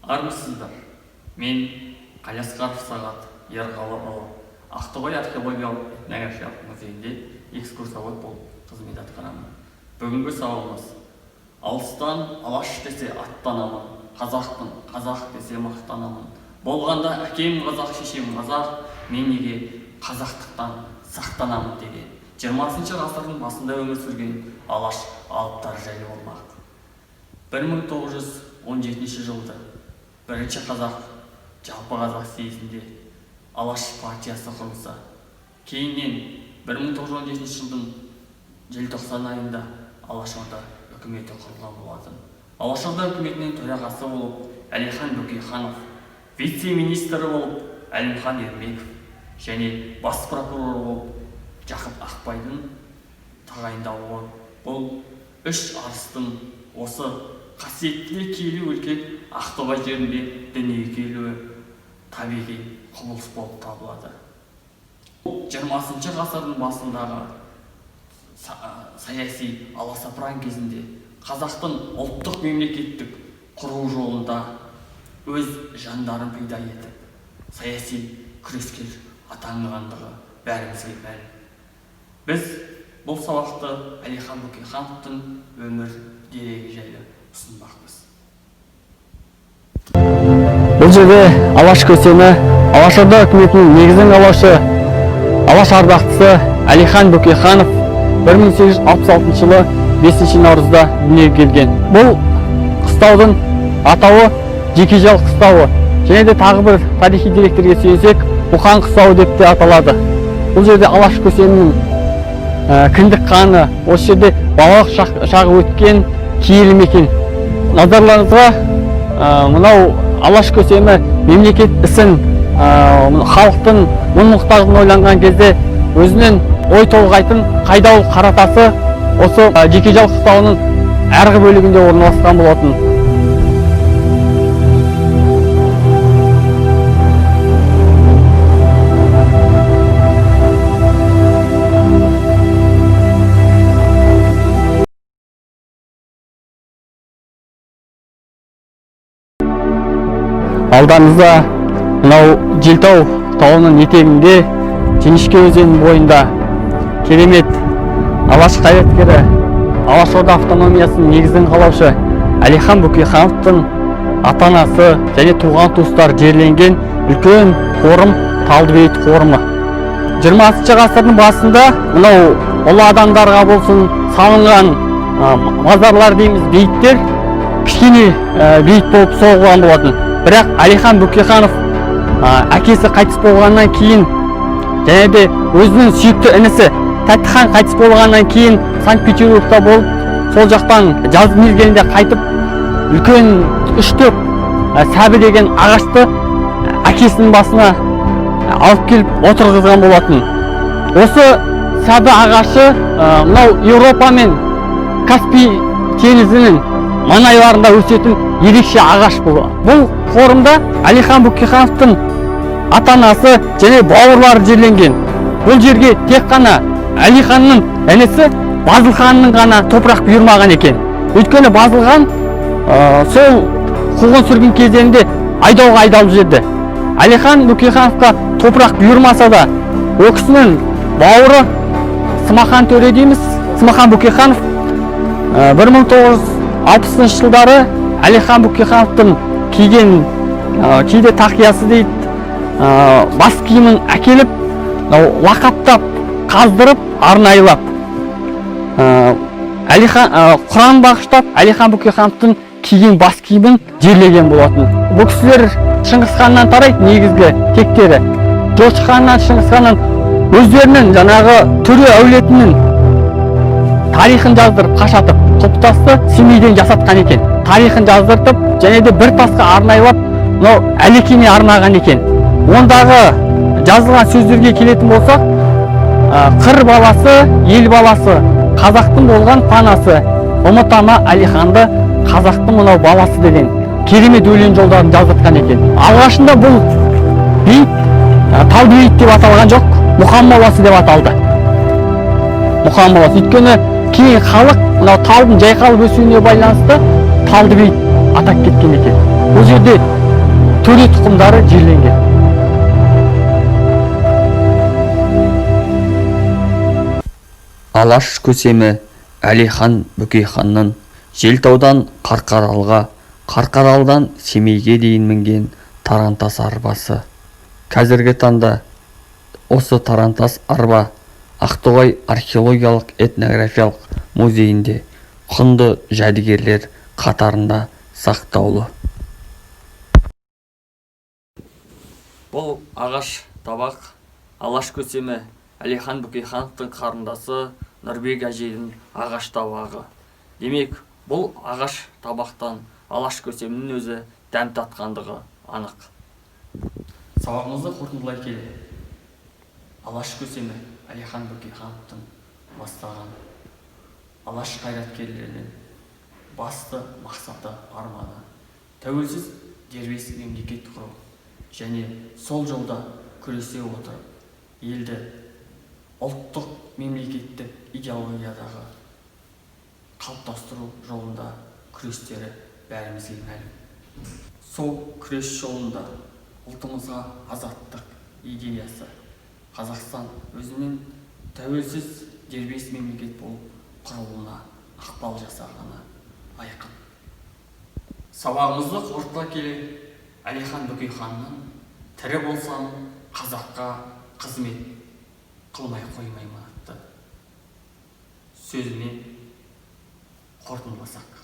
Армысыздар. Мен Қалиасқаров Сағат Ерғалыұлы Ақтоғай археологиялық этнографиялық музейінде экскурсовод болып қызмет атқарамын. Бүгінгі сауалымыз: алыстан алаш десе аттанамын, қазақпын, қазақ десе мақтанамын. Болғанда әкем қазақ, шешем қазақ, мен неге қазақтықтан сақтанамын деген 20 ғасырдың басында өмір сүрген алаш алыптар жайлы болмақ. 1917 жылды бірінші қазақ жалпы қазақ съезінде алаш партиясы құрылса, кейіннен 1917 жылдың желтоқсан айында Алашорда үкіметі құрылған болатын. Алашорда үкіметінің төрағасы болып Әлихан Бөкейханов, вице-министрі болып Әлімхан Ермеков және бас прокурор болып Жақып Ақбайдың тағайындауы бұл үш арыстың осы қасиетті киелі өлке Ақтоғай жерінде дүниеге келуі табиғи құбылыс болып табылады. 20 ғасырдың басындағы саяси аласапыран кезінде қазақтың ұлттық мемлекеттік құру жолында өз жандарын пида етіп, саяси күрескер атанғандығы бәрімізге мәлім. Біз бұл сабақты Әлихан Бөкейхановтың өмір дерегі жайлы ұсынбақпыз. Бұл жерде алаш көсемі, Алашорда үкіметінің негізін қалаушы, алаш ардақтысы Әлихан Бөкейханов 1866 жылы 5 наурызда дүниеге келген. Бұл қыстаудың атауы Жекежал қыстауы, және де тағы бір тарихи деректерге сүйенсек, Бұқан қыстауы деп те аталады. Бұл жерде алаш көсемінің кіндік қаны, осы жерде балалық шағы өткен киелі мекен. Назарларыңызға мынау алаш көсемі мемлекет ісін, халықтың мұң-мұқтажын ойланған кезде өзінен ой толғайтын Қайдауыл қаратасы осы Жекежал қыстауының әргі бөлігінде орналасқан болатын. Алдарыңызда мынау Желтау тауының етегінде, Жіңішке өзенінің бойында керемет алаш қайраткері, Алашорда автономиясының негізін қалаушы Әлихан Бөкейхановтың ата-анасы және туған туыстар жерленген үлкен қорым Талдыбейіт қорымы. 20 ғасырдың басында мынау ұлы адамдарға болсын салынған мазарлар дейміз, бейіттер кішкене бейіт болып соғылған болатын. Бірақ Әлихан Бөкейханов әкесі қайтыс болғаннан кейін, және де өзінің сүйікті інісі Тәттіхан қайтыс болғаннан кейін Санкт-Петербургта болып, сол жақтан жазғы мезгілінде қайтып, үлкен үштөк сәбі деген ағашты әкесінің басына алып келіп отырғызған болатын. Осы сәбі ағашы мынау Еуропа мен Каспий теңізінің маңайларында өсетін ерекше ағаш болды. Бұл қорымда Әлихан Бөкейхановтың ата-анасы және бауырлары жерленген. Бұл жерге тек қана Әлиханның інісі Базылханның ғана топырақ бұйырмаған екен. Өйткені Базылхан сол қуғын сүргін кезеңінде айдауға айдалып жүрді. Әлихан Бөкейхановқа топырақ бұйырмаса да, ол кісінің бауыры Смахан төре дейміз, Смахан Бөкейханов 1960 жылдары Әлихан Бөкейхановтың киген кейде тақиясы дейді, бас киімін әкеліп, лақаптап, қаздырып, арнайлап, Құран бағыштап, Әлихан Бөкейхановтың киген бас киімін жерлеген болатын. Бұл кісілер Шыңғысханнан тарайды, негізгі тектері. Жошы ханнан, Шыңғысханнан өздерінің жаңағы төре әулетінің тарихын жаздырып, қашатып, құлпытасты Семейден жасатқан екен. Тарихын жаздыртып, және де бір тасқа арнайлап, Әлекене арнаған екен. Ондағы жазылған сөздерге келетін болсақ, қыр баласы, ел баласы, қазақтың болған панасы, ұмытама Әлиханды, қазақтың мынау баласы деген керемет өлең жолдарын жаздыртқан екен. Алғашында бұл бейіт Талдыбейіт деп аталған жоқ, Мұқан моласы деп аталды. Мұқан моласы. Өйткені кейін халық мынау талдың жайқалып өсуіне байланысты Талдыбейіт атап кеткен екен. бұл жерде төре тұқымдары жерленген. Алаш көсемі Әлихан Бөкейханның Желтаудан Қарқаралыға, Қарқаралыдан Семейге дейін мінген тарантас арбасы. Қазіргі таңда осы тарантас арба Ақтоғай археологиялық этнографиялық музейінде құнды жәдігерлер қатарында сақтаулы. Бұл ағаш табақ алаш көсемі Әлихан Бөкейхановтың қарындасы Нұрбек әжейдің ағаш табағы. Демек, бұл ағаш табақтан алаш көсемінің өзі дәм татқандығы анық. Сабағымызды қорытындылай келе, алаш көсемі Әлихан Бөкейхановтың бастаған алаш қайраткерлерінің басты мақсаты арманы тәуелсіз дербес мемлекет құру және сол жолда күресе отырып елді ұлттық мемлекеттік идеологиядағы қалыптастыру жолында күрестері бәрімізге мәлім. Сол күрес жолында ұлтымызға азаттық идеясы Қазақстан өзінің тәуелсіз дербес мемлекет болып құрылуына ықпал жасағаны айқын. Сабағымызды қорыта келе, Әлихан Бөкейханның тірі болсам қазаққа қызмет қылмай қоймаймын атты сөзімен қорытындыласақ.